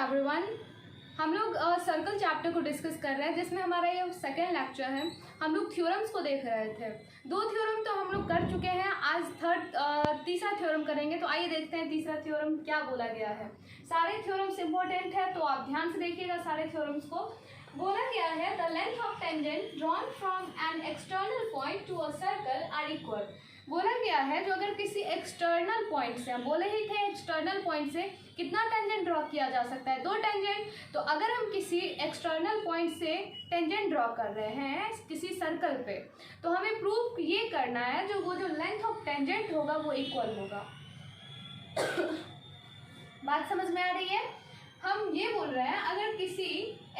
Everyone. हम लोग circle chapter को डिस्कस कर रहे हैं जिसमें हमारा ये सेकेंड लेक्चर है। हम लोग थ्योरम्स को देख रहे थे। 2 थ्योरम तो हम लोग कर चुके हैं, आज तीसरा थ्योरम करेंगे। तो आइए देखते हैं तीसरा थ्योरम क्या बोला गया है। सारे थ्योरम्स इंपॉर्टेंट है तो आप ध्यान से देखिएगा सारे थ्योरम्स को। बोला गया है the length of tangent drawn from an external point to a circle are equal. बोला गया है जो अगर किसी एक्सटर्नल पॉइंट से, हम बोले ही थे एक्सटर्नल पॉइंट से कितना टेंजेंट ड्रॉ किया जा सकता है, 2 टेंजेंट। तो अगर हम किसी एक्सटर्नल पॉइंट से टेंजेंट ड्रॉ कर रहे हैं किसी सर्कल पे, तो हमें प्रूफ ये करना है जो लेंथ ऑफ टेंजेंट होगा वो इक्वल होगा। बात समझ में आ रही है? हम ये बोल रहे हैं अगर किसी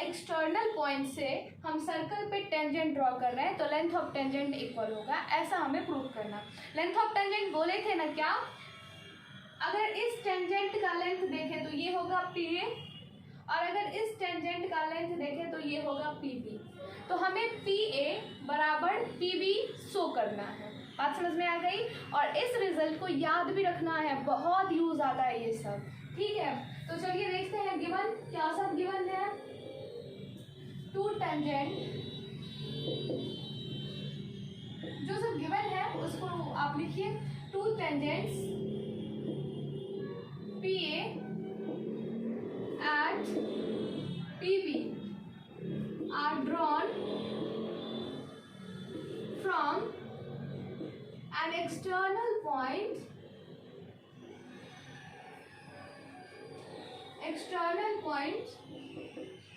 एक्सटर्नल पॉइंट से हम सर्कल पे टेंजेंट ड्रॉ कर रहे हैं तो लेंथ ऑफ टेंजेंट इक्वल होगा, ऐसा हमें प्रूव करना। लेंथ ऑफ टेंजेंट बोले थे ना क्या, अगर इस टेंजेंट का लेंथ देखें तो ये होगा PA और अगर इस टेंजेंट का लेंथ देखें तो ये होगा PB। तो हमें PA बराबर PB शो करना है। बात समझ में आ गई? और इस रिजल्ट को याद भी रखना है, बहुत यूज आता है ये सब। ठीक है, तो चलिए देखते हैं गिवन क्या सब गिवन है। 2 टेंजेंट, जो सब गिवन है उसको आप लिखिए। 2 tangents PA at PB are drawn from an external point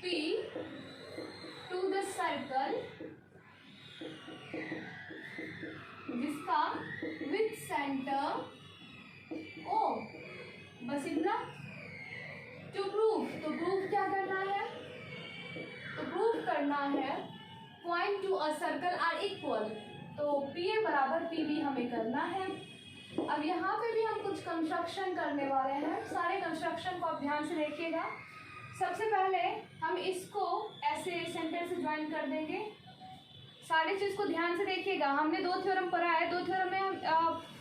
P to the circle जिसका with center O। बस इतना। तो प्रूफ क्या करना है? तो प्रूफ करना है point to a circle are equal. तो PA बराबर PB हमें करना है। अब यहाँ पे भी हम कुछ कंस्ट्रक्शन करने वाले हैं। सारे कंस्ट्रक्शन को आप ध्यान से देखिएगा। सबसे पहले हम इसको ऐसे सेंटर से ज्वाइन कर देंगे। सारे चीज़ को ध्यान से देखिएगा। हमने 2 थ्योरम पढ़ा है। 2 थ्योरम में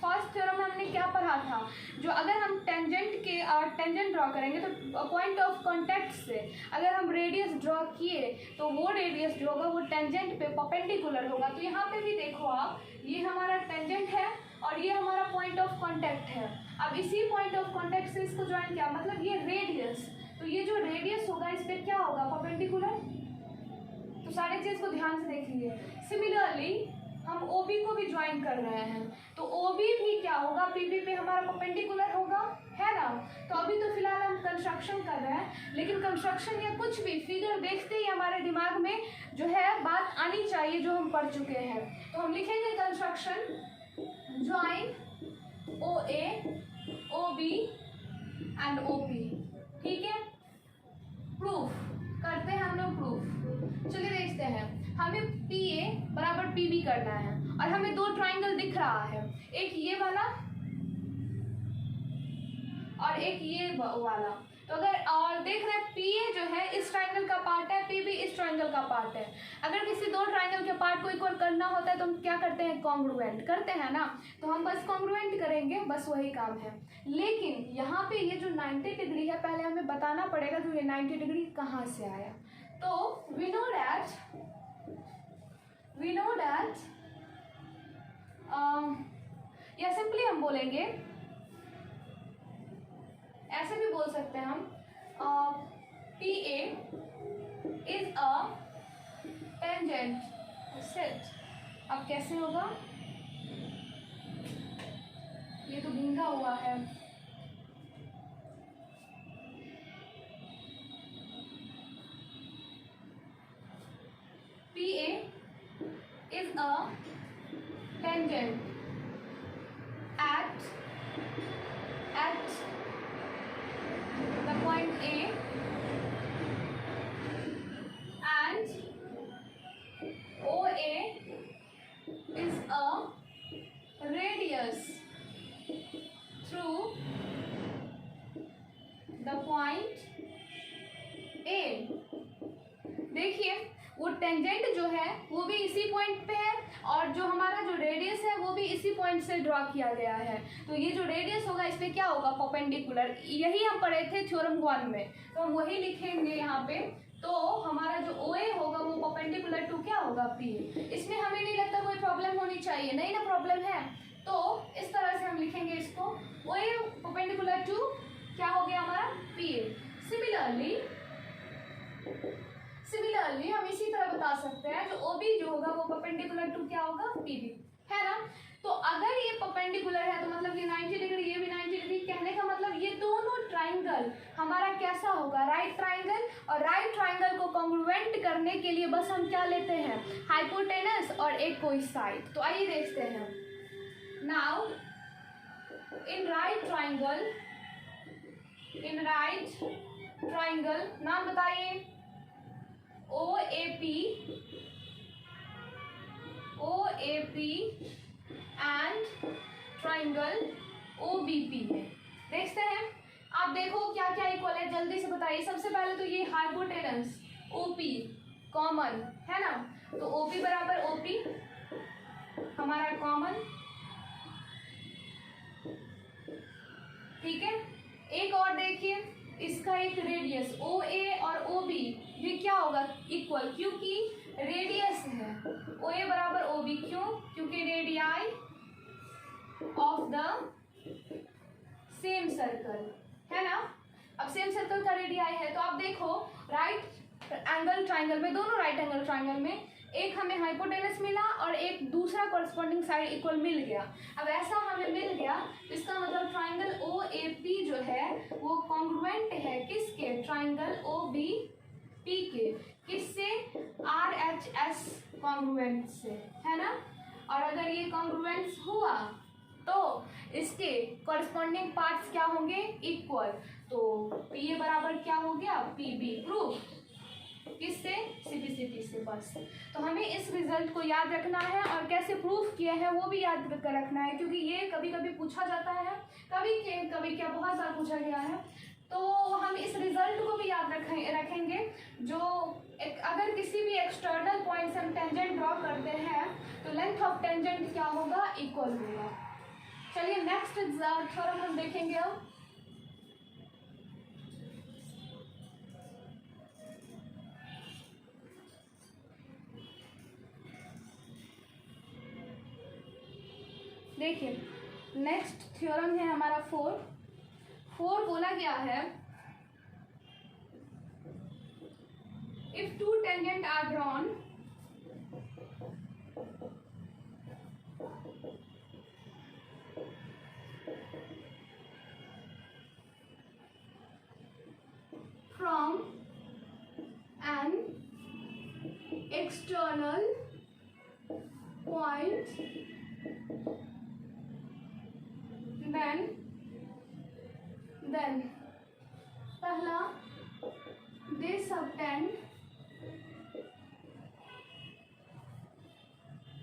फर्स्ट थ्योरम में हमने क्या पढ़ा था, जो अगर हम टेंजेंट ड्रॉ करेंगे तो पॉइंट ऑफ कॉन्टैक्ट से अगर हम रेडियस ड्रॉ किए तो वो रेडियस जो होगा वो टेंजेंट पे परपेंडिकुलर होगा। तो यहाँ पे भी देखो आप, ये हमारा टेंजेंट है और ये हमारा पॉइंट ऑफ कॉन्टैक्ट है। अब इसी पॉइंट ऑफ कॉन्टैक्ट से इसको ज्वाइन किया, मतलब ये रेडियस, तो ये जो रेडियस होगा इस पर क्या होगा, परपेंडिकुलर। तो सारे चीज़ को ध्यान से देखेंगे। सिमिलरली हम OB को भी ज्वाइन कर रहे हैं, तो OB भी क्या होगा, PB पे हमारा परपेंडिकुलर होगा, है ना। तो अभी तो फिलहाल हम कंस्ट्रक्शन कर रहे हैं, लेकिन कंस्ट्रक्शन या कुछ भी फिगर देखते ही हमारे दिमाग में जो है बात आनी चाहिए जो हम पढ़ चुके हैं। तो हम लिखेंगे construction join OA, OB and OP। ठीक है, प्रूफ करते हैं हम लोग प्रूफ। चलिए देखते हैं। हमें PA बराबर PB करना है और हमें 2 ट्राइंगल दिख रहा है, एक ये वाला और एक ये वाला। तो अगर और देख रहे हैं PA जो है इस ट्राइंगल का पार्ट है, PB इस ट्राइंगल का पार्ट है। अगर किसी 2 ट्राइंगल के पार्ट को इक्वल करना होता है तो हम क्या करते हैं, कॉन्ग्रुएंट करते हैं ना। तो हम बस कॉन्ग्रुएंट करेंगे, बस वही काम है। लेकिन यहाँ पे ये जो 90 डिग्री है, पहले हमें बताना पड़ेगा कि ये 90 डिग्री कहाँ से आया। तो वी नो दैट या सिंपली हम बोलेंगे, ऐसे भी बोल सकते हैं हम, PA is a tangent set. अब कैसे होगा, ये तो भींगा हुआ है। PA is a tangent at the point A and OA is a radius through the point A। देखिए वो टेंजेंट जो है वो भी इसी पॉइंट पे है और जो हमारा जो रेडियस है वो भी इसी पॉइंट से ड्रॉ किया गया है। तो ये जो रेडियस होगा इस पे क्या होगा, परपेंडिकुलर। यही हम पढ़े थे थ्योरम 1 में, तो हम वही लिखेंगे यहाँ पे। तो हमारा जो OA होगा वो परपेंडिकुलर टू क्या होगा, P। इसमें हमें नहीं लगता कोई प्रॉब्लम होनी चाहिए, नहीं ना प्रॉब्लम है। तो इस तरह से हम लिखेंगे इसको, OA परपेंडिकुलर टू क्या हो गया हमारा, P। सिमिलरली हम इसी तरह बता सकते हैं जो OB जो होगा वो परपेंडिकुलर टू क्या होगा, PB, है ना। तो अगर ये परपेंडिकुलर है तो मतलब ये 90 डिग्री, ये भी 90 डिग्री, कहने का मतलब ये दोनों ट्राइंगल हमारा कैसा होगा, राइट ट्राइंगल। और राइट ट्राइंगल को कॉन्ग्रुएंट करने के लिए बस हम क्या लेते हैं, हाइपोटेनस और एक कोसाइड। तो आइए देखते हैं। नाउ इन राइट ट्राइंगल नाम बताइए, OAP एंड ट्राइंगल OBP में देखते हैं। आप देखो क्या क्या इक्वल है, जल्दी से बताइए। सबसे पहले तो ये हाइपोटेनस OP कॉमन है ना, तो OP बराबर OP हमारा कॉमन, ठीक है। एक और देखिए, इसका एक रेडियस OA और OB ये क्या होगा, इक्वल, क्योंकि रेडियस है। OA बराबर OB क्यों, क्योंकि radii of the same circle है ना। अब सेम सर्कल का रेडियाई है, तो आप देखो राइट एंगल ट्राइंगल में, दोनों राइट एंगल ट्राइंगल में एक हमें हाइपोटेनस मिला और एक दूसरा कॉरस्पॉन्डिंग साइड इक्वल मिल गया। अब ऐसा हमें मिल गया, इसका मतलब ट्राइंगल OAP जो है वो कॉन्ग्रुएंट है किसके, ट्राइंगल OBP के, किससे, RHS कॉन्ग्रुएंट से, है ना। और अगर ये कॉन्ग्रुएंस हुआ तो इसके कॉरस्पॉन्डिंग पार्ट्स क्या होंगे, इक्वल। तो PA बराबर क्या हो गया, PB। प्रूफ किससे, CP से बस। तो हमें इस रिजल्ट को याद रखना है और कैसे प्रूफ किया है वो भी याद रखना है, क्योंकि ये कभी कभी पूछा जाता है, कभी क्या बहुत बार पूछा गया है। तो हम इस रिजल्ट को भी याद रखेंगे। जो अगर किसी भी एक्सटर्नल पॉइंट से हम टेंजेंट ड्रॉ करते हैं तो लेंथ ऑफ टेंजेंट क्या होगा, इक्वल होगा। चलिए नेक्स्ट थ्योरम हम देखेंगे अब। देखिए नेक्स्ट थ्योरम है हमारा 4 बोला गया है, if 2 tangent are drawn from an external point then पहला they subtend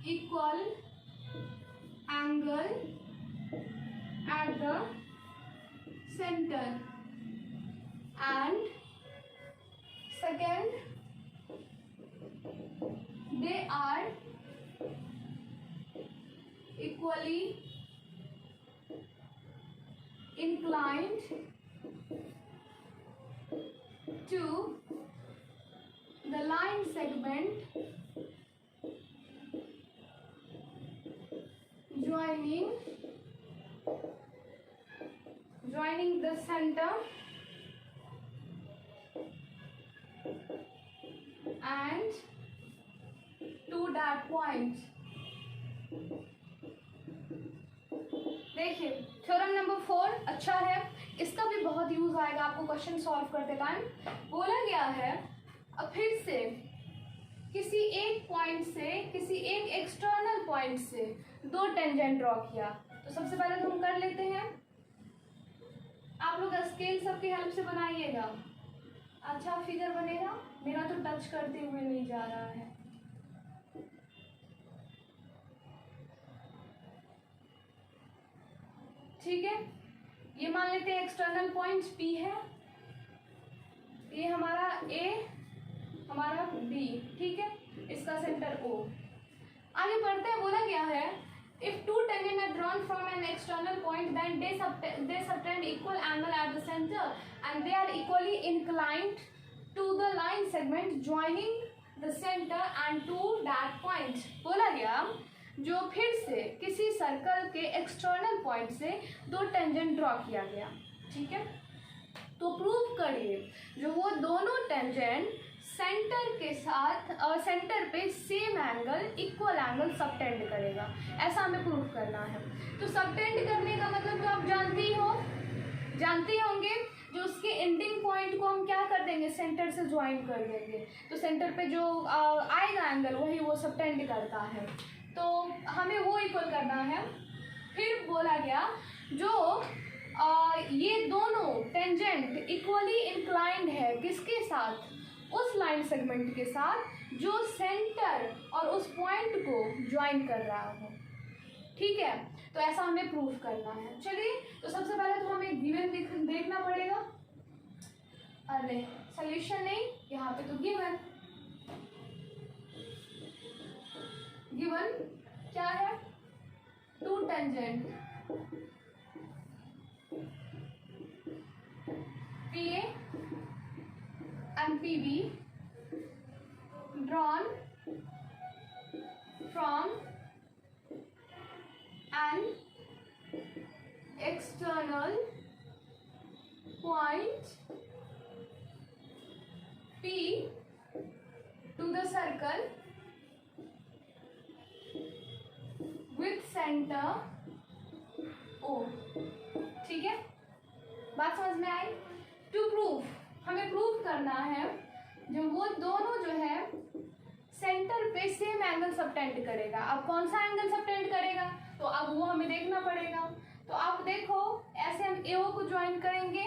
equal angle at the center, and second they are equally inclined to the line segment joining the center and to that point। देखिए theorem number 4 अच्छा है, इसका भी बहुत use आएगा आपको question solve करते टाइम। बोला गया है अब फिर से किसी एक पॉइंट से, किसी एक एक्सटर्नल पॉइंट से 2 टेंजेंट ड्रॉ किया। तो सबसे पहले तो हम कर लेते हैं, आप लोग स्केल सबकी हेल्प से बनाइएगा, अच्छा फिगर बनेगा। मेरा तो टच करते हुए नहीं जा रहा है। ठीक है, ये मान लेते हैं एक्सटर्नल पॉइंट P है, ये हमारा A, हमारा बी, ठीक है, इसका सेंटर ओ। आगे बढ़ते हैं, बोला गया है if two tangents are drawn from an external point then they subtend equal angle at the center and they are equally inclined to the line segment joining the center and to that point। बोला गया जो फिर से किसी circle के external point से दो tangent draw किया गया, ठीक है, तो प्रूव करिए जो वो दोनों टेंजेंट सेंटर के साथ और सेंटर पे same angle equal angle subtend करेगा, ऐसा हमें प्रूव करना है। तो सबटेंड करने का मतलब तो आप जानते होंगे, जो उसके एंडिंग पॉइंट को हम क्या कर देंगे, सेंटर से ज्वाइन कर देंगे, तो सेंटर पे जो आएगा एंगल वही वो सबटेंड करता है, तो हमें वो इक्वल करना है। फिर बोला गया जो ये दोनों टेंजेंट इक्वली इंक्लाइंड है किसके साथ, उस लाइन सेगमेंट के साथ जो सेंटर और उस पॉइंट को ज्वाइन कर रहा हो, ठीक है, तो ऐसा हमें प्रूव करना है। चलिए, तो सबसे पहले तो हमें गिवन देखना पड़ेगा, अरे सॉल्यूशन नहीं, यहाँ पे तो गिवन क्या है, two tangent PA and PB drawn from an external point P to the circle with center O, ठीक है, बात समझ में आई। टू प्रूव, हमें प्रूव करना है जो वो दोनों जो है सेंटर पे सेम एंगल सबटेंड करेगा। अब कौन सा एंगल सबटेंड करेगा, तो अब वो हमें देखना पड़ेगा। तो आप देखो, ऐसे हम AO को ज्वाइन करेंगे,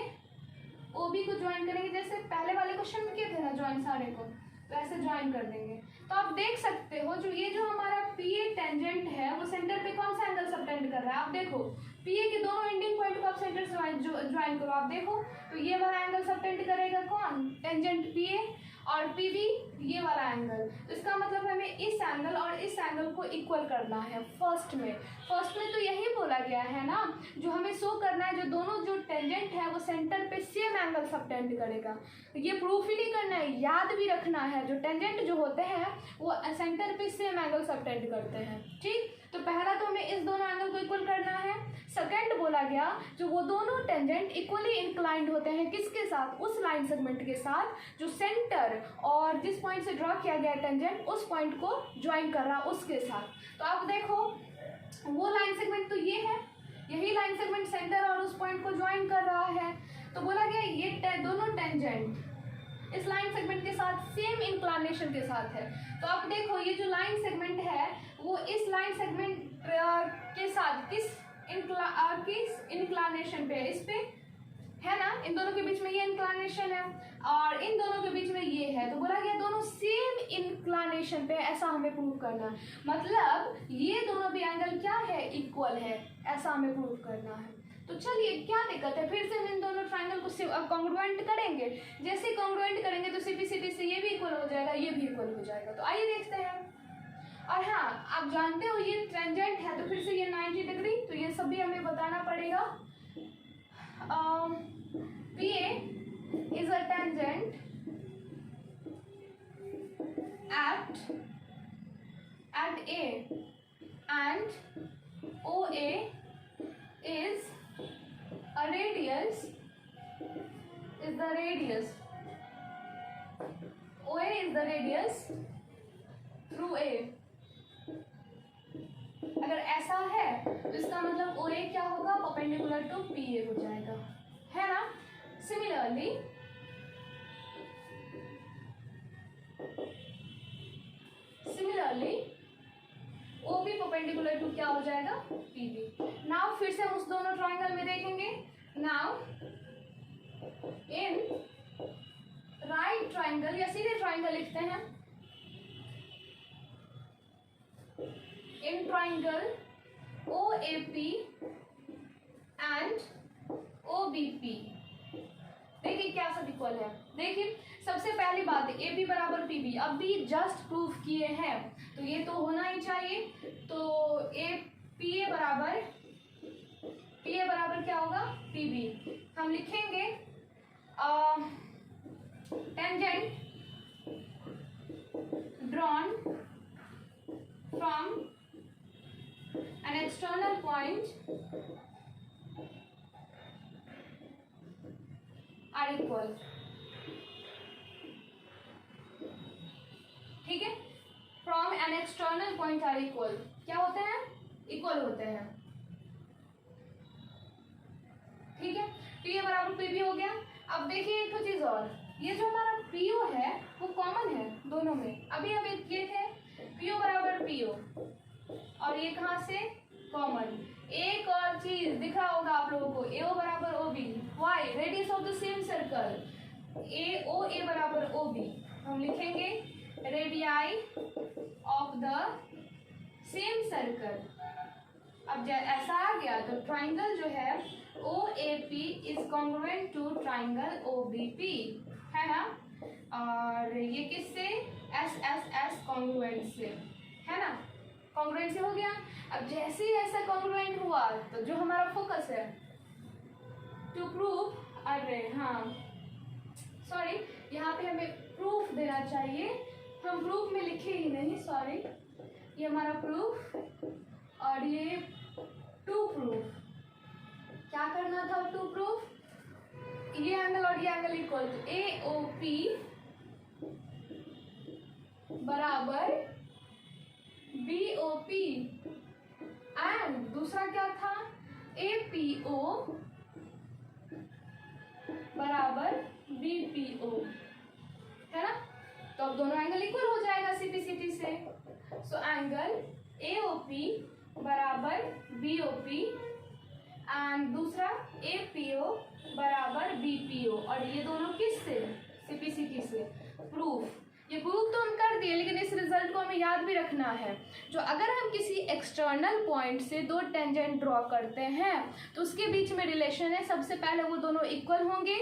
OB को ज्वाइन करेंगे, जैसे पहले वाले क्वेश्चन में किए थे ना ज्वाइन सारे को, तो ऐसे ज्वाइन कर देंगे। तो आप देख सकते हो जो ये जो हमारा PA टेंजेंट है वो सेंटर पे कौन सा एंगल सबटेंड कर रहा है, आप देखो PA के दोनों एंडिंग पॉइंट को आप सेंटर से ज्वाइन करो, आप देखो तो ये वाला एंगल सबटेंड करेगा कौन, टेंजेंट PA, और PB ये वाला एंगल। तो इसका मतलब हमें इस एंगल और इस एंगल को इक्वल करना है। फर्स्ट में तो यही बोला गया है ना, जो हमें शो करना है जो दोनों जो टेंजेंट है वो सेंटर पे सेम एंगल सबटेंड करेगा। ये प्रूफ ही नहीं करना है, याद भी रखना है, जो टेंजेंट जो होते हैं वो सेंटर पे सेम एंगल सबटेंड करते हैं, ठीक। तो पहला तो हमें इस दोनों एंगल को इक्वल करना है। सेकंड बोला गया जो वो दोनों टेंजेंट इक्वली इंक्लाइंड होते हैं किसके साथ, उस लाइन सेगमेंट के साथ जो सेंटर और जिस पॉइंट से ड्रॉ किया गया टेंजेंट उस पॉइंट को ज्वाइन कर रहा उसके साथ। तो आप देखो वो लाइन सेगमेंट तो ये है, यही लाइन सेगमेंट सेंटर और उस पॉइंट को ज्वाइन कर रहा है। तो बोला गया ये दोनों टेंजेंट इस लाइन सेगमेंट के साथ सेम इंक्लानेशन के साथ है। तो आप देखो ये जो लाइन सेगमेंट है वो इस लाइन सेगमेंट के साथ किस इंक्लानेशन पे है, इस पे है ना, इन दोनों के बीच में ये इंक्लानेशन है और इन दोनों के बीच में ये है। तो बोला गया दोनों सेम इंक्लानेशन पे, ऐसा हमें प्रूव करना है। मतलब ये दोनों भी एंगल क्या है, इक्वल है, ऐसा हमें प्रूव करना है। तो चलिए क्या दिक्कत है, फिर से हम इन दोनों ट्रायंगल को कॉन्ग्रुएंट करेंगे। जैसे कॉन्ग्रुएंट करेंगे तो CP से ये भी इक्वल हो जाएगा, ये भी इक्वल हो जाएगा। तो आइए देखते हैं। और हाँ, आप जानते हो ये टेंजेंट है तो फिर से ये 90 डिग्री, तो ये सब भी हमें बताना पड़ेगा। PA is a tangent at A and OA is a radius, is the radius, OA is the radius through A। अगर ऐसा है तो इसका मतलब OA क्या होगा, परपेंडिकुलर टू PA हो जाएगा, है ना। सिमिलरली OB परपेंडिकुलर टू क्या हो जाएगा, PB। नाउ फिर से हम उस दोनों ट्रायंगल में देखेंगे। नाउ इन राइट ट्रायंगल या सीधे ट्रायंगल लिखते हैं, in triangle OAP and OBP। देखिए क्या सब इक्वल है। देखिए सबसे पहली बात ए बी बराबर पी बी, अभी जस्ट प्रूफ किए हैं तो ये तो होना ही चाहिए। तो पी ए बराबर क्या होगा पी बी। हम लिखेंगे tangent drawn from an external point are equal. ठीक है, from an external point are equal क्या होते हैं, इक्वल होते हैं। ठीक है, पी ए बराबर पी बी हो गया। अब देखिए एक तो चीज और, ये जो हमारा पी ओ है वो कॉमन है दोनों में। अभी हम ये थे पी ओ बराबर पी ओ और ये कहाँ से कॉमन। एक और चीज दिख रहा होगा आप लोगों को, ए ओ बराबर O B, why radius of the same circle A O A बराबर ओ बी। हम लिखेंगे radii of the same circle. अब जब ऐसा आ गया तो ट्राइंगल जो है O A P is congruent to triangle O B P, है ना। और ये किससे, एस एस एस कॉन्ग्रुएंट से, है ना, कॉन्ग्रुएंट से हो गया। अब जैसे ही ऐसा कॉन्ग्रुएंट हुआ तो जो हमारा फोकस है टू प्रूव, अरे हाँ सॉरी यहाँ पे हमें प्रूफ देना चाहिए, हम प्रूफ में लिखे ही नहीं, सॉरी ये हमारा प्रूफ और ये टू प्रूफ। क्या करना था टू प्रूफ, ये एंगल और ये angle equal to A O P बराबर बी ओ पी एंड दूसरा क्या था ए पी ओ बराबर बी पी ओ, है ना। तो अब दोनों एंगल इक्वल हो जाएगा सीपीसीटी से। So angle A O P बराबर बी ओ पी एंड दूसरा ए पी ओ बराबर बी पी ओ, और ये दोनों किससे, सीपीसीटी से। प्रूफ, ये प्रूफ तो हम कर दिए लेकिन इस रिजल्ट को हमें याद भी रखना है। जो अगर हम किसी एक्सटर्नल पॉइंट से दो टेंजेंट ड्रॉ करते हैं तो उसके बीच में रिलेशन है, सबसे पहले वो दोनों इक्वल होंगे,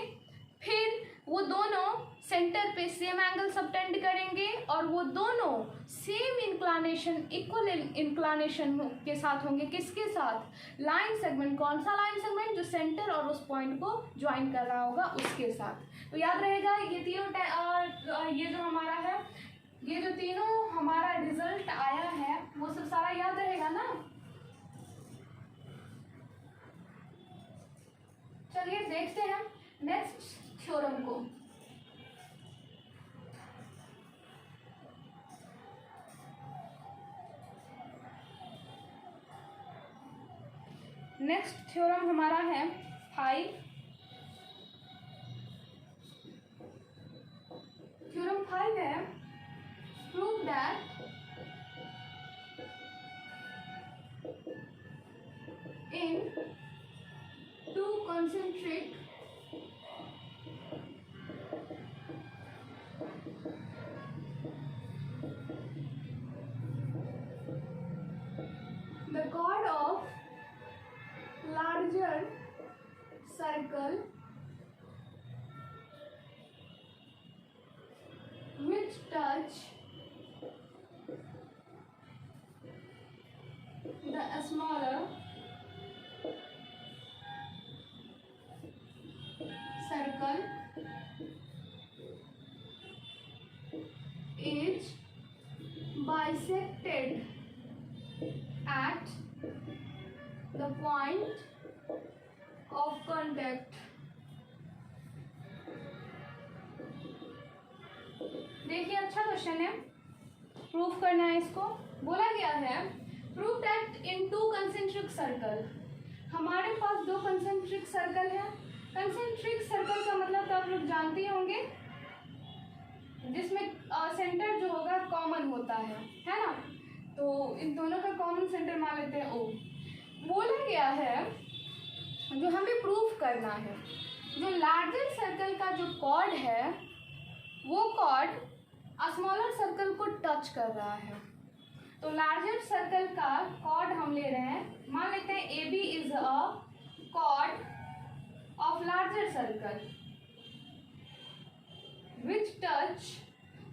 फिर वो दोनों सेंटर पे सेम एंगल सबटेंड करेंगे और वो दोनों सेम इंक्लानेशन, इक्वल इंक्लानेशन के साथ होंगे। किसके साथ, लाइन सेगमेंट। कौन सा लाइन सेगमेंट, जो सेंटर और उस पॉइंट को ज्वाइन कर रहा होगा उसके साथ। तो याद रहेगा ये तीनों, ये जो हमारा है, ये जो तीनों हमारा रिजल्ट आया है वो सब सारा याद रहेगा ना। चलिए देखते हैं नेक्स्ट थ्योरम को। नेक्स्ट थ्योरम हमारा है 5। थ्योरम 5 है, prove that in two concentric the chord of larger circle which touch the smaller circle is bisected at the point of contact। देखिए अच्छा क्वेश्चन है, प्रूफ करना है इसको। बोला गया है prove that in two concentric circle, हमारे पास दो कंसेंट्रिक सर्कल है। कंसेंट्रिक सर्कल का मतलब तो आप लोग जानते ही होंगे, जिसमें सेंटर जो होगा कॉमन होता है ना। तो इन दोनों का कॉमन सेंटर मान लेते हैं ओ। बोला गया है जो हमें प्रूफ करना है, जो लार्जर सर्कल का जो कॉर्ड है वो कॉर्ड स्मॉलर सर्कल को टच कर रहा है। तो लार्जर सर्कल का कॉर्ड हम ले रहे हैं, मान लेते हैं A B is a chord of larger circle, which touch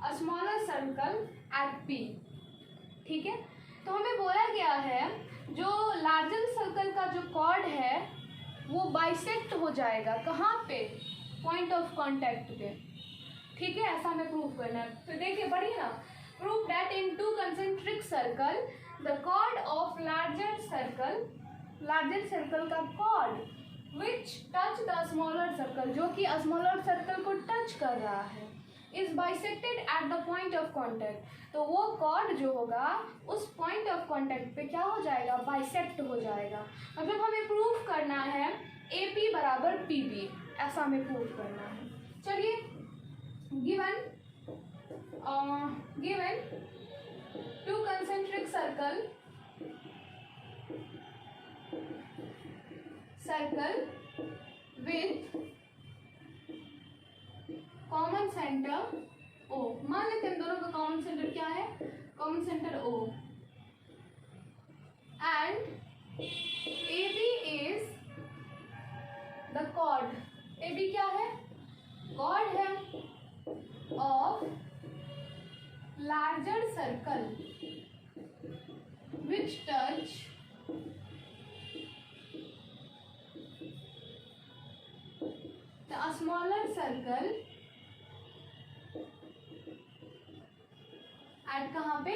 a smaller circle at P। ठीक है, तो हमें बोला गया है जो लार्जर सर्कल का जो कॉर्ड है वो बाइसेक्ट हो जाएगा, कहाँ पे, पॉइंट ऑफ कांटेक्ट पे। ठीक है, ऐसा हमें प्रूव करना है। तो देखिए पढ़िए ना, prove that in two concentric circle the chord of larger circle का chord which touch the smaller circle, जो कि स्मॉलर सर्कल को टच कर रहा है, is bisected at the point of contact. तो वो कॉर्ड जो होगा उस पॉइंट ऑफ कॉन्टैक्ट पे क्या हो जाएगा, बाइसेक्ट हो जाएगा। मतलब हमें प्रूफ करना है AP बराबर PB, ऐसा हमें प्रूफ करना है। चलिए, given to concentric circle with common centre O। मान लेते हैं दोनों का कॉमन सेंटर क्या है, common centre O, and AB is the chord. AB क्या है, कॉर्ड है of larger circle which touch the smaller circle at कहाँ पे,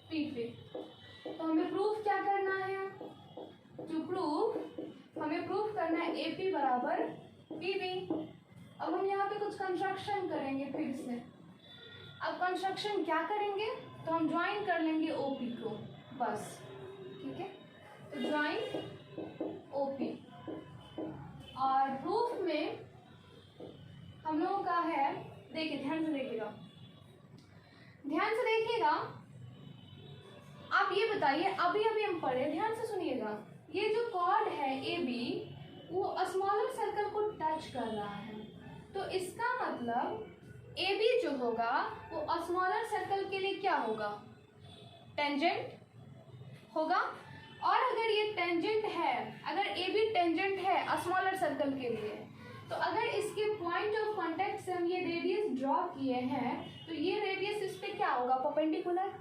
P पे। तो हमें प्रूफ क्या करना है, हमें प्रूफ करना है AP बराबर PB। अब हम यहाँ पे कुछ कंस्ट्रक्शन करेंगे फिर से। अब कंस्ट्रक्शन क्या करेंगे, तो हम ज्वाइन कर लेंगे OP को बस। ठीक है, तो ज्वाइन OP। और प्रूफ में हम लोगों का है, देखिए ध्यान से देखिएगा, आप ये बताइए, अभी हम पढ़े, ध्यान से सुनिएगा, ये जो कॉर्ड है AB वो स्मॉलर सर्कल को टच कर रहा है, तो इसका मतलब AB जो होगा वो स्मॉलर सर्कल के लिए क्या होगा, टेंजेंट होगा। और अगर ये टेंजेंट है, अगर AB टेंजेंट है स्मॉलर सर्कल के लिए, तो अगर इसके पॉइंट ऑफ कांटेक्ट से हम ये रेडियस ड्रॉ किए हैं, तो ये रेडियस इस पे क्या होगा, परपेंडिकुलर।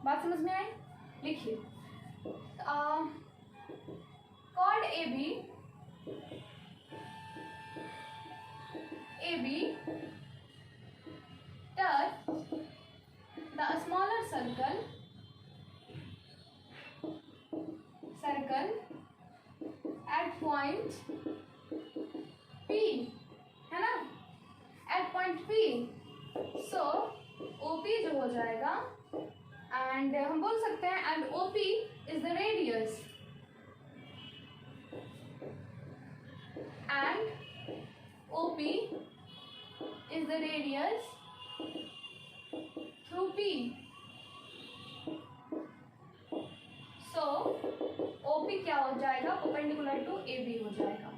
बात समझ में आई, लिखिए, cord AB touch the smaller circle at point P, है ना, at point P। so OP जो हो जाएगा, एंड हम बोल सकते हैं and OP is the radius, and OP is the radius through P। so OP क्या हो जाएगा, परपेंडिकुलर टू AB हो जाएगा।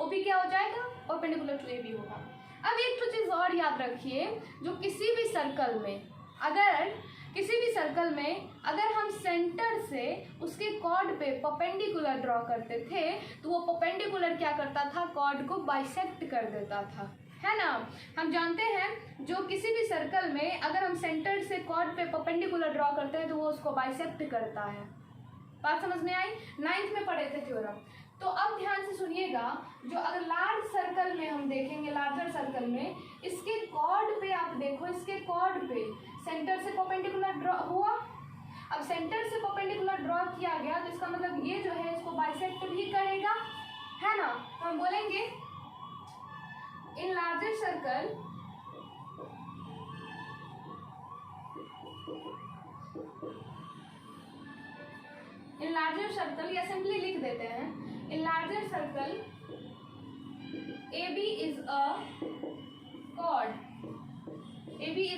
OP क्या हो जाएगा, परपेंडिकुलर टू AB होगा। अब एक तो चीज और याद रखिए, जो किसी भी सर्कल में अगर हम सेंटर से उसके कॉर्ड पे परपेंडिकुलर ड्रॉ करते थे, तो वो परपेंडिकुलर क्या करता था, कॉर्ड को बाइसेक्ट कर देता था, है ना। हम जानते हैं जो किसी भी सर्कल में अगर हम सेंटर से कॉर्ड पे परपेंडिकुलर ड्रॉ करते हैं तो वो उसको बाइसेक्ट करता है। बात समझ में आई, 9th में पढ़े थे थ्योरम। तो अब ध्यान से सुनिएगा, जो अगर लार्ज सर्कल में हम देखेंगे, लार्जर सर्कल में इसके कॉर्ड पे आप देखो, इसके कॉर्ड पे सेंटर से परपेंडिकुलर ड्रॉ हुआ। अब सेंटर से परपेंडिकुलर ड्रॉ किया गया, तो इसका मतलब ये जो है इसको बाइसेक्ट भी करेगा, है ना। तो हम बोलेंगे इन लार्जर सर्कल या सिंपली लिख देते हैं, in larger circle AB is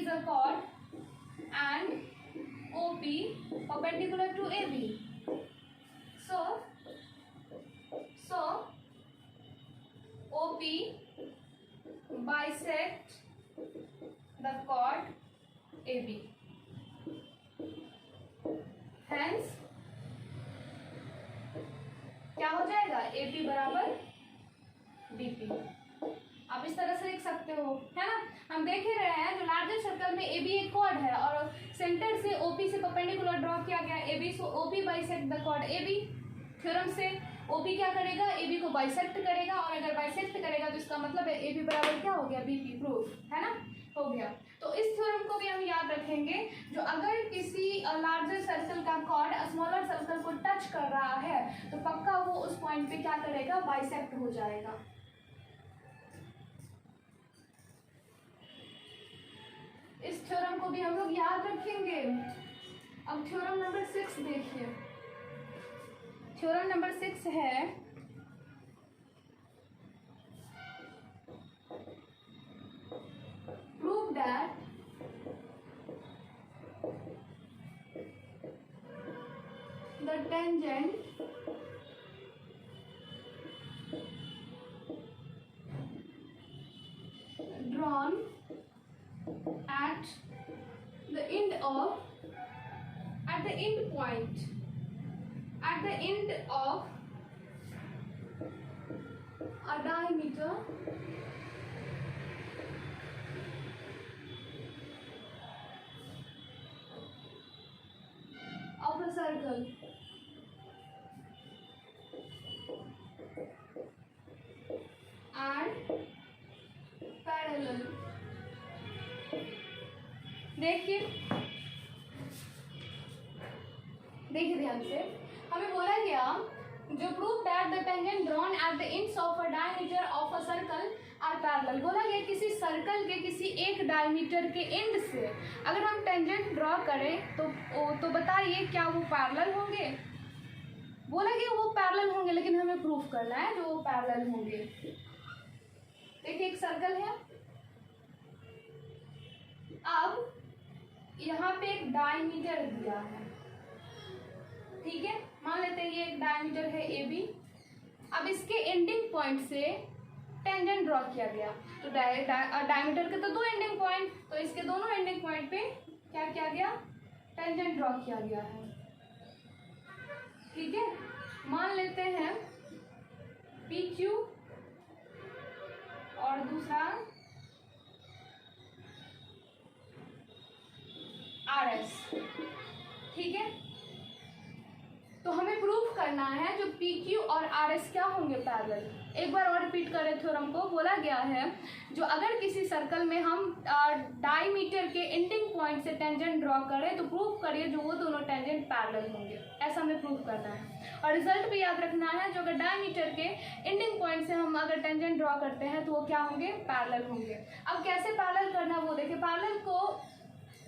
a chord and OP perpendicular to AB, so OP bisect the chord AB, hence क्या हो जाएगा, AP बराबर BP। आप इस तरह से लिख सकते हो, है ना। हम देख ही रहे हैं जो लार्जर सर्कल में ए बी एक कॉर्ड है और सेंटर से ओपी से परपेंडिकुलर ड्रॉ किया गया A B, so OP bisect the chord A B. Theorem से ओपी क्या करेगा, ए बी को बाइसेक्ट करेगा, और अगर बाइसेक्ट करेगा तो इसका मतलब है ए बी बराबर क्या हो गया, बी पी, प्रूफ है ना, हो गया। तो इस थ्योरम को भी हम याद रखेंगे, जो अगर किसी लार्जर सर्कल का कॉर्ड स्मॉलर सर्कल को टच कर रहा है तो पक्का वो उस पॉइंट पे क्या करेगा, बाइसेक्ट हो जाएगा। इस थ्योरम को भी हम लोग याद रखेंगे। अब थ्योरम नंबर 6 देखिए। थ्योरम नंबर 6 है prove that the tangent drawn at the end of a diameter of a circle and parallel। देखिए ध्यान से, हमें बोला गया जो prove that the tangent drawn at the ends of a diameter of a circle are parallel. बोला गया किसी सर्कल के किसी एक डायमीटर के एंड से अगर हम टेंजेंट ड्रॉ करें तो बताइए क्या वो पैरेलल होंगे। बोला गया वो पैरेलल होंगे, लेकिन हमें प्रूफ करना है जो वो पैरेलल होंगे। देखिए एक सर्कल है, अब यहाँ पे एक डायमीटर दिया है, ठीक है, मान लेते हैं ये एक डायमीटर है ए बी। अब इसके एंडिंग पॉइंट से टेंजेंट ड्रॉ किया गया, तो डायमीटर के तो दो एंडिंग पॉइंट, तो इसके दोनों एंडिंग पॉइंट पे क्या किया गया, टेंजेंट ड्रॉ किया गया है, ठीक है। मान लेते हैं पी क्यू और दूसरा आर एस, ठीक है। तो हमें प्रूफ करना है जो पी क्यू और आर एस क्या होंगे, पैरेलल। एक बार और रिपीट करें थ्योरम को। बोला गया है जो अगर किसी सर्कल में हम डायमीटर के एंडिंग पॉइंट से टेंजेंट ड्रॉ करें तो प्रूफ करिए जो वो दोनों टेंजेंट पैरेलल होंगे, ऐसा हमें प्रूफ करना है। और रिजल्ट भी याद रखना है, जो अगर डायमीटर के एंडिंग पॉइंट से हम अगर टेंजेंट ड्रॉ करते हैं तो वो क्या होंगे, पैरेलल होंगे। अब कैसे पैरेलल करना वो देखिए। पैरेलल को,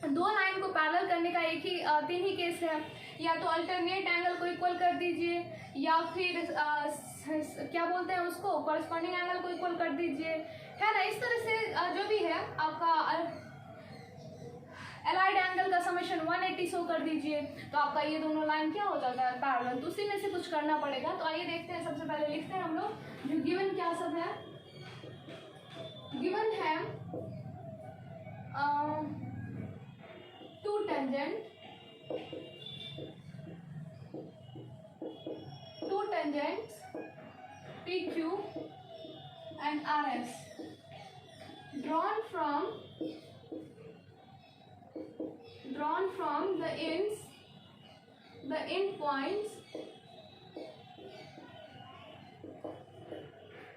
दो लाइन को पैरेलल करने का एक ही तीन ही केस है, या तो अल्टरनेट एंगल को इक्वल कर दीजिए, या फिर क्या बोलते हैं उसको, कॉरस्पॉन्डिंग एंगल को इक्वल कर दीजिए, है ना। इस तरह से जो भी है आपका एलाइड एंगल का समेशन 180 शो कर दीजिए, तो आपका ये दोनों लाइन क्या हो जाता है, पैरेलल। तो उसी में से कुछ करना पड़ेगा। तो आइए देखते हैं, सबसे पहले लिखते हैं हम लोग जो गिवन क्या सब है। गिवन है two tangents PQ and RS drawn from the end points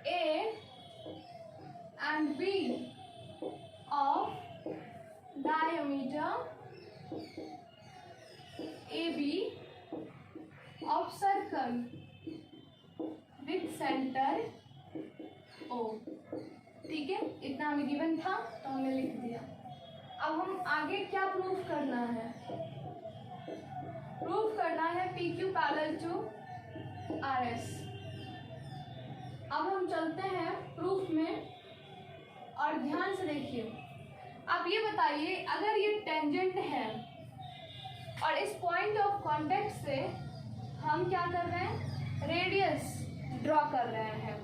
A and B of diameter AB of circle with center O, ठीक है। इतना हमें गिवन था तो हमने लिख दिया। अब हम आगे क्या प्रूफ करना है, प्रूफ करना है PQ पैरेलल टू RS। अब हम चलते हैं प्रूफ में, और ध्यान से देखिए। आप ये बताइए, अगर ये टेंजेंट है और इस पॉइंट ऑफ कांटेक्ट से हम क्या कर रहे हैं, रेडियस ड्रॉ कर रहे हैं,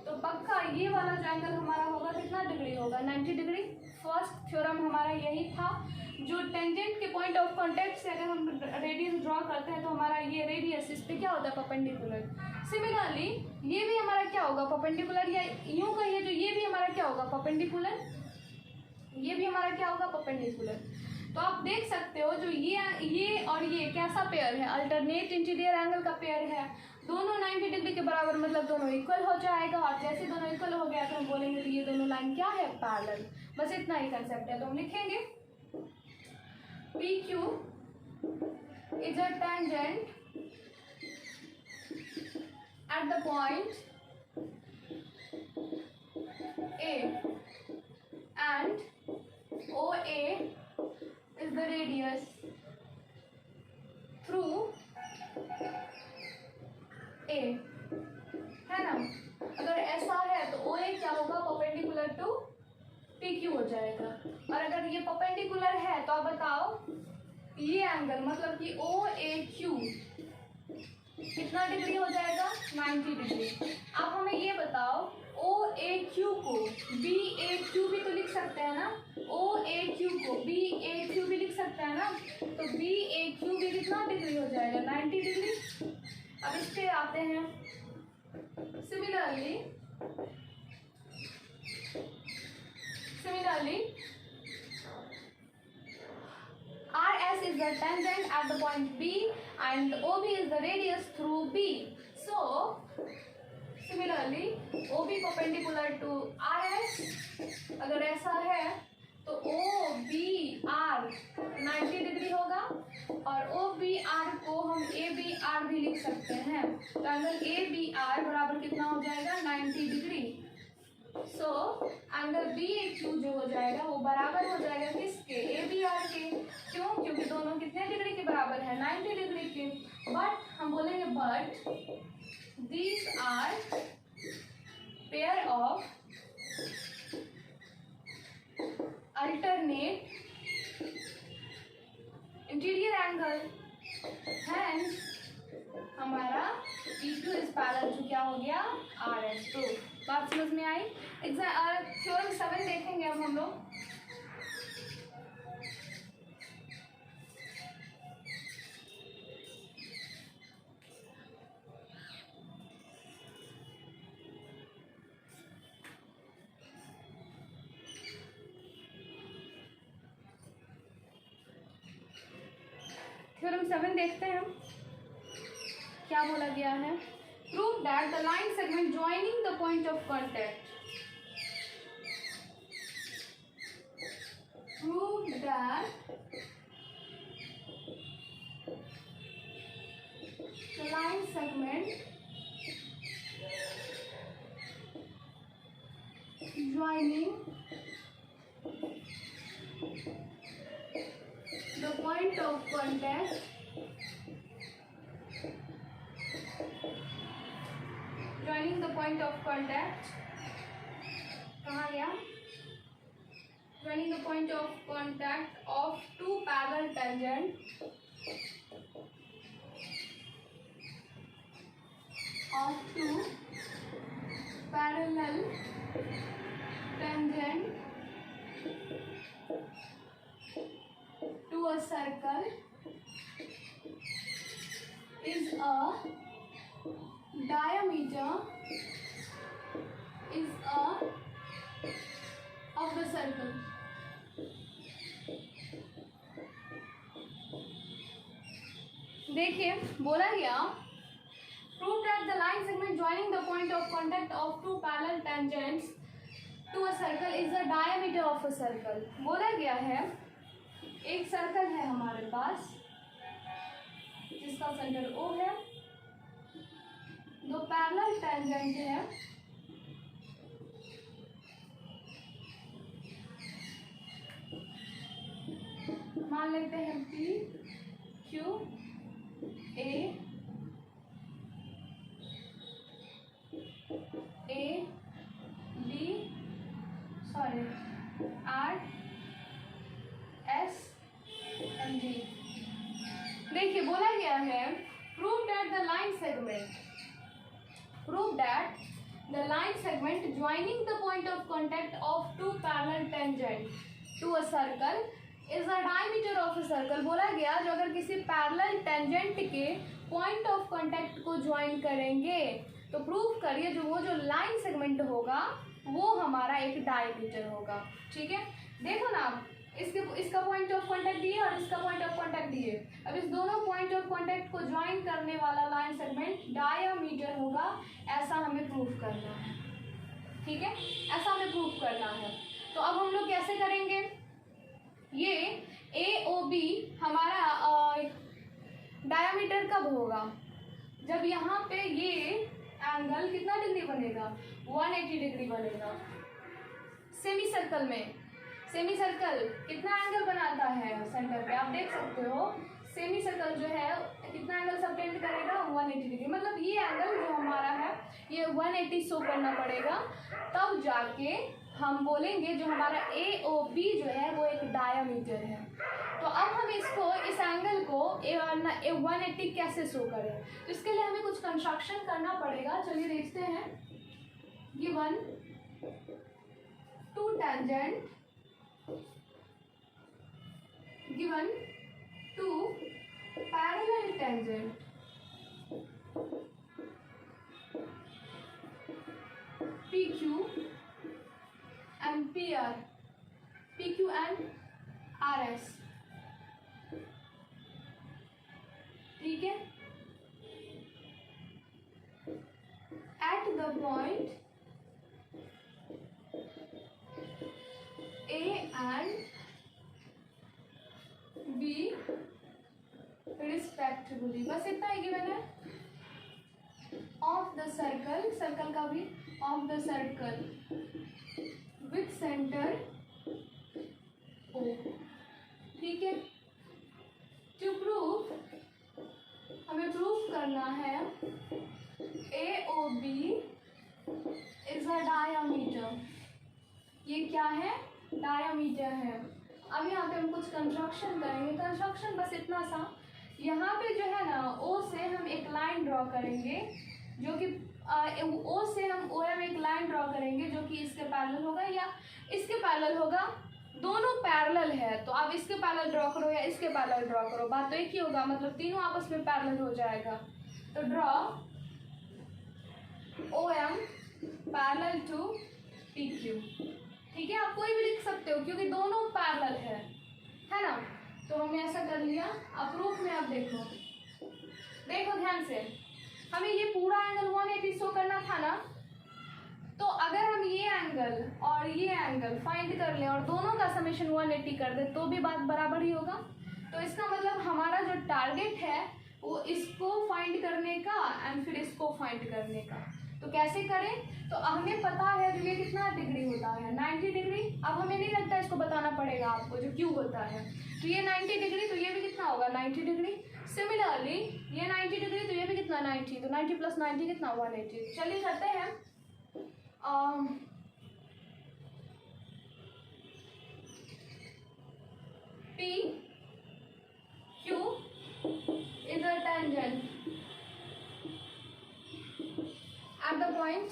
तो पक्का ये वाला जो एंगल हमारा होगा कितना डिग्री होगा, 90 डिग्री। फर्स्ट थ्योरम हमारा यही था, जो टेंजेंट के पॉइंट ऑफ कांटेक्ट से अगर हम रेडियस ड्रॉ करते हैं तो हमारा ये रेडियस इस पे क्या होता है, परपेंडिकुलर। सिमिलरली ये भी हमारा क्या होगा, परपेंडिकुलर, या यूं कहिए जो ये भी हमारा क्या होगा, परपेंडिकुलर। ये भी हमारा क्या होगा, परपेंडिकुलर। तो आप देख सकते हो जो ये और ये कैसा पेयर है, अल्टरनेट इंटीरियर एंगल का पेयर है, दोनों 90 डिग्री के बराबर, मतलब दोनों इक्वल हो जाएगा। और जैसे दोनों इक्वल हो गया तो हम बोलेंगे कि ये दोनों लाइन क्या है, पैरेलल। बस इतना ही कंसेप्ट है। तो हम लिखेंगे PQ is a tangent at the point A and OA is the radius through A, है ना। अगर ऐसा है तो OA क्या होगा, परपेंडिकुलर टू PQ हो जाएगा। और अगर ये परपेंडिकुलर है तो आप बताओ ये एंगल मतलब कि OAQ कितना डिग्री हो जाएगा, 90 डिग्री। आप हमें ये बताओ OAQ को BAQ भी तो लिख सकते हैं ना, OAQ को BAQ भी लिख सकते हैं ना, तो BAQ भी कितना डिग्री हो जाएगा, 90 डिग्री। अब इस पे आते हैं। Similarly RS is the tangent at the point B and OB is the radius through B. So similarly OB perpendicular to RS, अगर ऐसा है तो OBR 90 डिग्री होगा और OBR को हम ABR भी लिख सकते हैं। तो एंगल ABR बराबर कितना हो जाएगा, 90 डिग्री। सो एंगल BAQ जो हो जाएगा वो बराबर हो जाएगा किसके, ABR के। क्यों, क्योंकि दोनों कितने डिग्री के बराबर है, 90 डिग्री के। बट हम बोलेंगे but these are pair of alternate interior angle, hence हमारा PQ इज पैरेलल टू क्या हो गया, RS। तो बात समझ में आई। थ्योरम 7 देखेंगे अब हम लोग। थ्योरम 7 देखते हैं हम क्या बोला गया है। Prove that the line segment joining the point of contact. Prove that the line segment joining the point of contact कहाँ गया, joining the point of contact of two parallel tangent to a circle is a diameter of the circle. देखिए बोला गया prove that the line segment joining the point of contact of two parallel tangents to a circle is the diameter of a circle। बोला गया है एक circle है हमारे पास जिसका सेंटर O है, दो पैरेलल टेंजेंट है, मान लेते हैं P Q A B R S and D। देखिए बोला गया है prove that the line segment joining the point of contact of two parallel tangent to a circle is the diameter of a circle। बोला गया जो अगर किसी parallel tangent के पॉइंट ऑफ कांटेक्ट को ज्वाइन करेंगे तो प्रूव करिए जो वो जो लाइन सेगमेंट होगा वो हमारा एक डायमीटर होगा। ठीक है, देखो ना आप, इसका पॉइंट ऑफ कांटेक्ट दिए और इसका पॉइंट ऑफ कांटेक्ट दिए। अब इस दोनों पॉइंट ऑफ कांटेक्ट को ज्वाइन करने वाला लाइन सेगमेंट डायमीटर होगा, ऐसा हमें प्रूफ करना है। ठीक है, ऐसा हमें प्रूफ करना है। तो अब हम लोग कैसे करेंगे, ये AOB हमारा डायमीटर कब होगा, जब यहाँ पे ये एंगल कितना डिग्री बनेगा, 180 डिग्री बनेगा। सेमी सर्कल में, सेमी सर्कल कितना एंगल बनाता है सेंटर पे, आप देख सकते हो। सेमी सर्कल जो है कितना एंगल सबटेंड करेगा, 180 डिग्री। मतलब ये एंगल जो हमारा है ये 180 शो करना पड़ेगा, तब जाके हम बोलेंगे जो हमारा AOB जो है वो एक डायमीटर है। तो अब हम इसको, इस एंगल को 180 कैसे शो करें, तो इसके लिए हमें कुछ कंस्ट्रक्शन करना पड़ेगा। चलिए देखते हैं। Given 2 tangent, given 2 parallel tangent PQ and PR, PQ and RS। ठीक है, at the point A and B respectively, बस इतना ही गिवन है। ऑफ द सर्कल, सर्कल का भी of the circle with centre O। ठीक है, टू प्रूफ हमें प्रूफ करना है AOB इज अ डायमीटर। ये क्या है, डायमीटर है। अब यहाँ पे हम कुछ कंस्ट्रक्शन करेंगे। कंस्ट्रक्शन बस इतना सा, यहाँ पे जो है ना O से हम एक लाइन ड्रॉ करेंगे, जो कि O से हम OM एक लाइन ड्रॉ करेंगे जो कि इसके पैरेलल होगा या इसके पैरेलल होगा। दोनों पैरेलल है, तो आप इसके पैरेलल ड्रॉ करो या इसके पैरेलल ड्रॉ करो, बात तो एक ही होगा, मतलब तीनों आपस में पैरेलल हो जाएगा। तो draw OM parallel to PQ। ठीक है, आप कोई भी लिख सकते हो क्योंकि दोनों पैरेलल है ना। तो हमने ऐसा कर लिया। अब प्रूफ में आप देखो, देखो ध्यान से, हमें ये पूरा एंगल 180 शो करना था ना। तो अगर हम ये एंगल और ये एंगल फाइंड कर लें और दोनों का समेशन 180 कर दे तो भी बात बराबर ही होगा। तो इसका मतलब हमारा जो टारगेट है वो इसको फाइंड करने का एंड फिर इसको फाइंड करने का। तो कैसे करें, तो हमें पता है जो ये कितना डिग्री होता है, 90 डिग्री। अब हमें नहीं लगता इसको बताना पड़ेगा आपको जो क्यों होता है। तो ये 90 डिग्री, तो ये भी कितना होगा, 90 डिग्री। सिमिलरली ये 90 डिग्री, तो ये भी कितना, 90। तो 90 + 90 कितना, 180। चलिए करते हैं। PQ is a tangent at the point,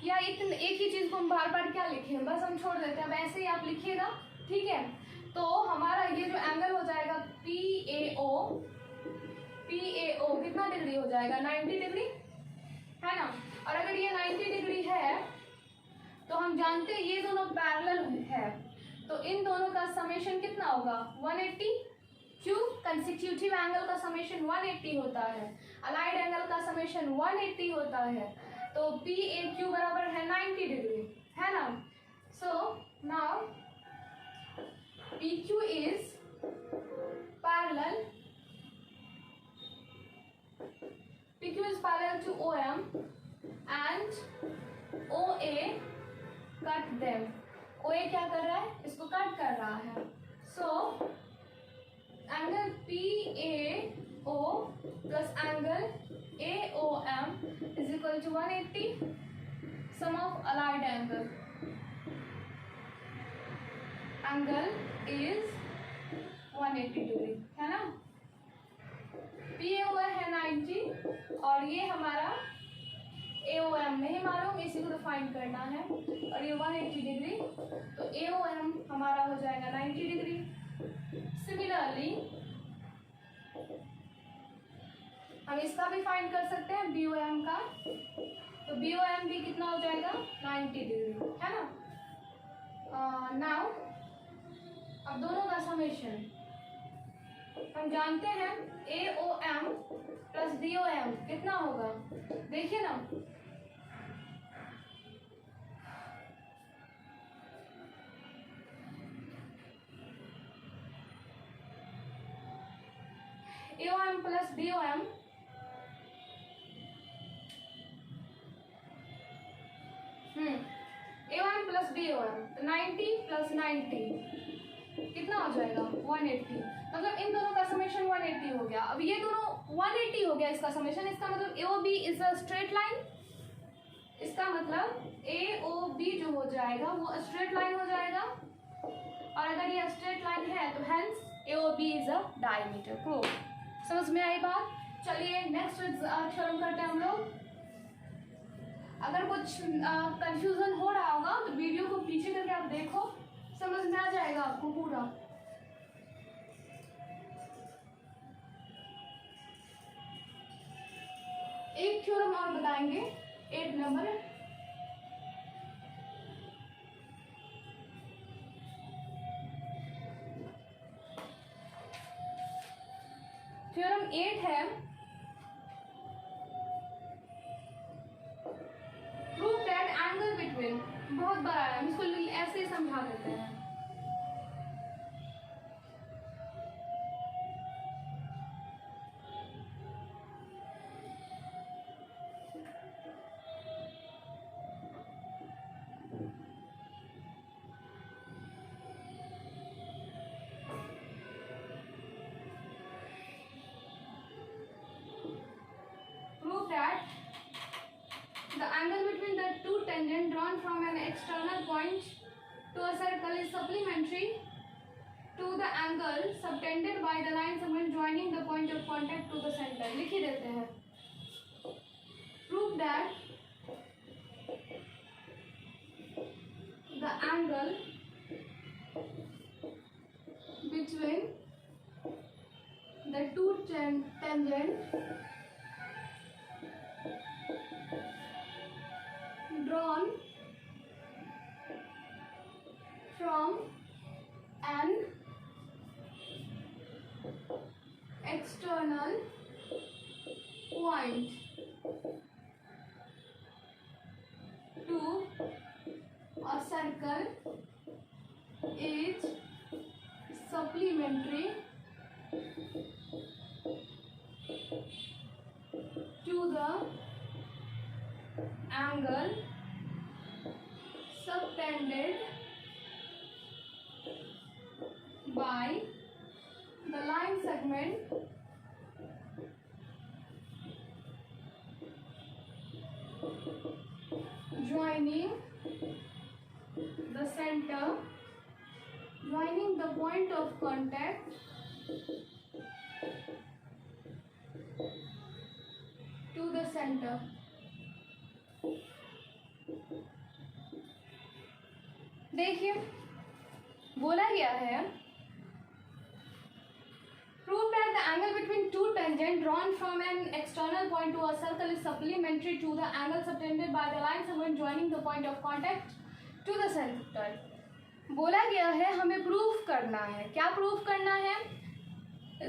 या इतने एक ही चीज को हम बार बार क्या लिखें, बस हम छोड़ देते हैं, अब ऐसे ही आप लिखिएगा। ठीक है, तो हमारा ये जो एंगल हो जाएगा PAO कितना डिग्री हो जाएगा, 90 डिग्री है ना। और अगर ये 90 डिग्री है तो हम जानते हैं ये दोनों पैरेलल है, तो इन दोनों का समेशन कितना होगा, 180। क्यों, कंसेक्यूटिव एंगल का समेशन 180 होता है, अलाइड एंगल का समेशन 180 होता है। तो PAQ बराबर है 90 डिग्री, है ना। So now PQ is parallel, PQ is parallel to OM and OA cut them। OA क्या कर रहा है, इसको कट कर रहा है। So angle PAO plus angle AOM is equal to 180, sum of allied angle। Angle is 180 degree, है ना। PAO है 90 और ये हमारा AOM नहीं मालूम, इसी को फाइंड करना है, और ये 180 डिग्री। तो AOM हमारा हो जाएगा 90 डिग्री। सिमिलरली हम इसका भी फाइंड कर सकते हैं, BOM का। तो BOM भी कितना हो जाएगा 90 डिग्री, है ना। नाउ अब दोनों का समेशन हम जानते हैं AOM प्लस BOM कितना होगा, देखिए ना, AOM plus BOM AOM plus BOM 90 plus 90 कितना हो जाएगा 180, मतलब इन दोनों का समेशन 180 हो गया। अब ये दोनों 180 हो गया इसका समेशन, इसका मतलब AOB is a straight line, इसका मतलब AOB जो हो जाएगा वो स्ट्रेट लाइन हो जाएगा, और अगर ये स्ट्रेट लाइन है तो hence AOB is a diameter. Proof, समझ में आई बात। चलिए नेक्स्ट थ्योरम करते हैं हम लोग। अगर कुछ कंफ्यूजन हो रहा होगा तो वीडियो को पीछे करके आप देखो, समझ में आ जाएगा आपको पूरा। एक थ्योरम और बताएंगे 8 नंबर। थ्योरम 8 है, प्रूव दैट एंगल बिटवीन, बहुत बड़ा है, हम इसको ऐसे ही समझा देते हैं। Prove that the angle between the two tangents drawn from an external point to a circle is supplementary to the angle subtended by the line segment joining the point of contact to the center। लिख ही देते हैं। Prove that the angle between the two tangents drawn from an external point to a circle is supplementary to the angle subtended by the line segment joining the center, joining the point of contact to the center। देखिए बोला गया है prove that the angle between two tangents drawn from an external point to a circle is supplementary to the angle subtended by the line segment joining the point of contact to the center। बोला गया है हमें proof करना है, क्या proof करना है,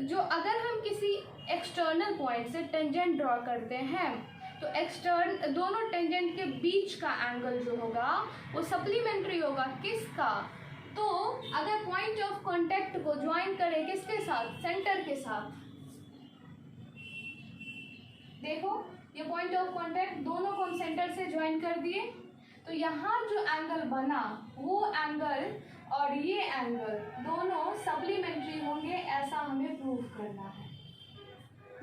जो अगर हम किसी एक्सटर्नल पॉइंट से टेंजेंट ड्रॉ करते हैं तो दोनों टेंजेंट के बीच का एंगल जो होगा वो सप्लीमेंट्री होगा किसका, तो अगर पॉइंट ऑफ कांटेक्ट को ज्वाइन करें किसके साथ, सेंटर के साथ। देखो ये पॉइंट ऑफ कांटेक्ट दोनों को हम सेंटर से ज्वाइन कर दिए, तो यहाँ जो एंगल बना वो एंगल और ये एंगल दोनों सप्लीमेंट्री होंगे, ऐसा हमें प्रूव करना है।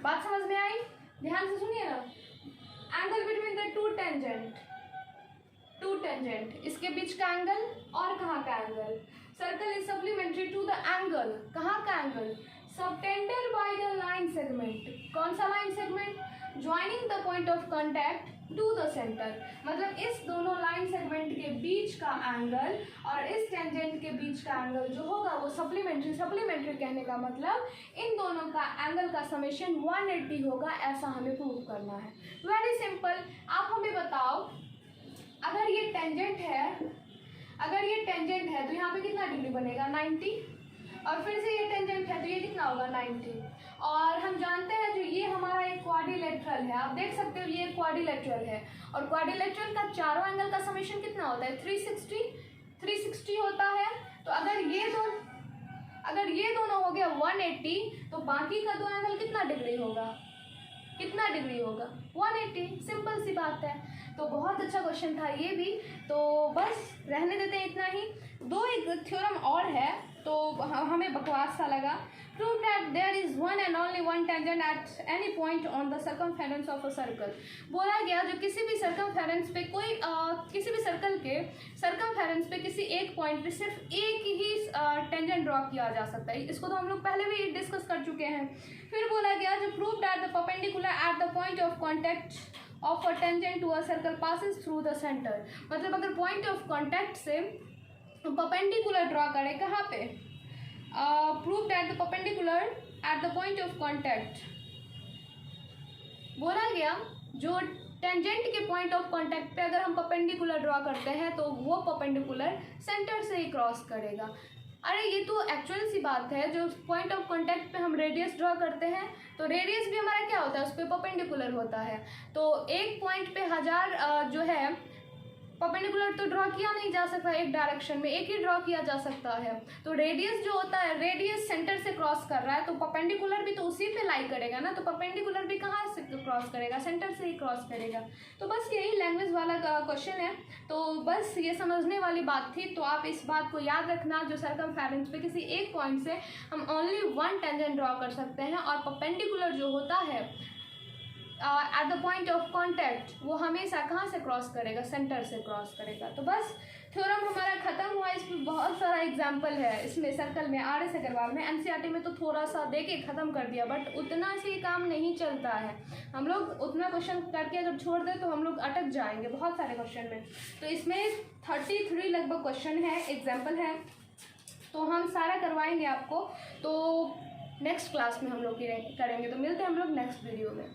बात समझ में आई, ध्यान से सुनिए ना। Angle between the two tangent, इसके बीच का एंगल और कहाँ का angle, circle is supplementary to the angle, कहाँ का angle, subtended by the line segment, कौन सा line segment, joining the point of contact to the centre, मतलब इस दोनों लाइन सेगमेंट के बीच का एंगल और इस टेंजेंट के बीच का एंगल जो होगा वो सप्लीमेंट्री कहने का मतलब इन दोनों का एंगल का समेशन 180 होगा, ऐसा हमें प्रूव करना है। Very simple. आप हमें बताओ, अगर ये टेंजेंट है तो यहाँ पे कितना डिग्री बनेगा 90, और फिर से ये टेंजेंट है तो ये कितना होगा 90, और हम जानते हैं जो ये हमारा एक क्वाड्रिलेटरल है, आप देख सकते हो ये क्वाड्रिलेटरल है, और क्वाड्रिलेटरल का चारों एंगल का समेशन कितना होता है 360 होता है। तो अगर ये दोनों हो गया 180, तो बाकी का दो एंगल कितना डिग्री होगा 180। सिंपल सी बात है। तो बहुत अच्छा क्वेश्चन था ये भी, तो बस रहने देते हैं इतना ही। दो एक थ्योरम और है तो हमें बकवास सा लगा। Prove that there is one and only one tangent at any point on the circumference of a circle। बोला गया जो किसी भी circumference पे किसी भी सर्कल के circumference पे किसी एक पॉइंट पे सिर्फ एक ही टेंजेंट ड्रॉ किया जा सकता है। इसको तो हम लोग पहले भी डिस्कस कर चुके हैं। फिर बोला गया जो prove that the perpendicular at the point of contact of a tangent to a circle passes through the center। मतलब अगर पॉइंट ऑफ कॉन्टैक्ट से परपेंडिकुलर ड्रॉ करें कहाँ पे, prove that the perpendicular eight the point of contact. बोला गया जो tangent के पॉइंट ऑफ कॉन्टैक्ट पे अगर हम परपेंडिकुलर ड्रॉ करते हैं तो वो परपेंडिकुलर सेंटर से ही क्रॉस करेगा। अरे ये तो एक्चुअल सी बात है, जो पॉइंट ऑफ कॉन्टैक्ट पे हम रेडियस ड्रॉ करते हैं तो रेडियस भी हमारा क्या होता है, उस पर परपेंडिकुलर होता है। तो एक पॉइंट पे 1000 जो है परपेंडिकुलर तो ड्रॉ किया नहीं जा सकता, एक डायरेक्शन में एक ही ड्रॉ किया जा सकता है। तो रेडियस जो होता है, रेडियस सेंटर से क्रॉस कर रहा है तो परपेंडिकुलर भी तो उसी पे लाई करेगा ना, तो परपेंडिकुलर भी कहाँ से क्रॉस करेगा, सेंटर से ही क्रॉस करेगा। तो बस यही लैंग्वेज वाला क्वेश्चन है, तो बस ये समझने वाली बात थी। तो आप इस बात को याद रखना, जो सर्कमफेरेंस पे किसी एक पॉइंट से हम ओनली वन टेंजेंट ड्रॉ कर सकते हैं, और परपेंडिकुलर जो होता है eight the point of contact वो हमेशा कहाँ से क्रॉस करेगा, सेंटर से क्रॉस करेगा। तो बस थ्योरम हमारा ख़त्म हुआ। इसमें बहुत सारा एग्जाम्पल है, इसमें सर्कल में, आर एस अग्रवाल में, एनसीईआरटी में तो थोड़ा सा दे के ख़त्म कर दिया, बट उतना से काम नहीं चलता है। हम लोग उतना क्वेश्चन करके अगर छोड़ दें तो हम लोग अटक जाएंगे बहुत सारे क्वेश्चन में। तो इसमें 33 लगभग क्वेश्चन है, एग्जाम्पल है, तो हम सारा करवाएंगे आपको। तो नेक्स्ट क्लास में हम लोग करेंगे। तो मिलते हैं हम लोग नेक्स्ट वीडियो में।